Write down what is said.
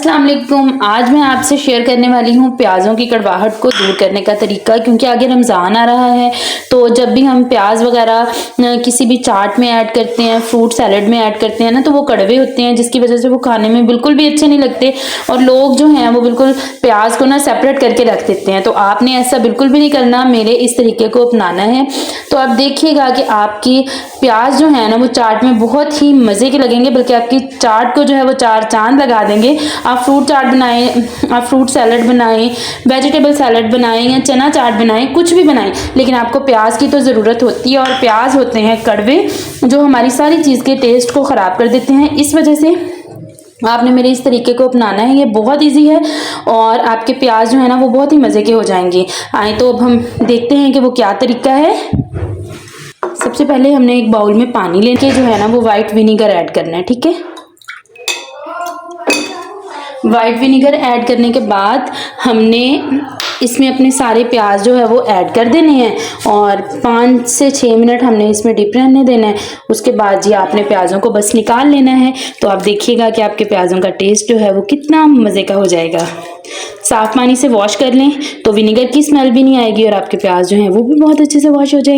अस्सलाम वालेकुम। आज मैं आपसे शेयर करने वाली हूँ प्याज़ों की कड़वाहट को दूर करने का तरीका, क्योंकि आगे रमज़ान आ रहा है। तो जब भी हम प्याज वगैरह किसी भी चाट में ऐड करते हैं, फ्रूट सैलेड में ऐड करते हैं ना, तो वो कड़वे होते हैं, जिसकी वजह से वो खाने में बिल्कुल भी अच्छे नहीं लगते और लोग जो हैं वो बिल्कुल प्याज को ना सेपरेट करके रख देते हैं। तो आपने ऐसा बिल्कुल भी नहीं करना, मेरे इस तरीके को अपनाना है। तो आप देखिएगा कि आपकी प्याज जो है ना वो चाट में बहुत ही मज़े के लगेंगे, बल्कि आपकी चाट को जो है वो चार चांद लगा देंगे। आप फ्रूट चाट बनाएं, आप फ्रूट सैलड बनाएं, वेजिटेबल सैलड बनाएं या चना चाट बनाएं, कुछ भी बनाएं, लेकिन आपको प्याज की तो ज़रूरत होती है। और प्याज होते हैं कड़वे, जो हमारी सारी चीज़ के टेस्ट को ख़राब कर देते हैं। इस वजह से आपने मेरे इस तरीके को अपनाना है। ये बहुत इजी है और आपके प्याज जो है ना वो बहुत ही मज़े के हो जाएंगे। आए तो अब हम देखते हैं कि वो क्या तरीका है। सबसे पहले हमने एक बाउल में पानी लेके जो है ना वो वाइट विनीगर ऐड करना है, ठीक है। वाइट विनीगर ऐड करने के बाद हमने इसमें अपने सारे प्याज जो है वो ऐड कर देने हैं और 5 से 6 मिनट हमने इसमें डिप रहने देना है। उसके बाद जी आपने प्याज़ों को बस निकाल लेना है। तो आप देखिएगा कि आपके प्याज़ों का टेस्ट जो है वो कितना मज़े का हो जाएगा। साफ़ पानी से वॉश कर लें तो विनीगर की स्मेल भी नहीं आएगी और आपके प्याज जो हैं वो भी बहुत अच्छे से वॉश हो जाएंगे।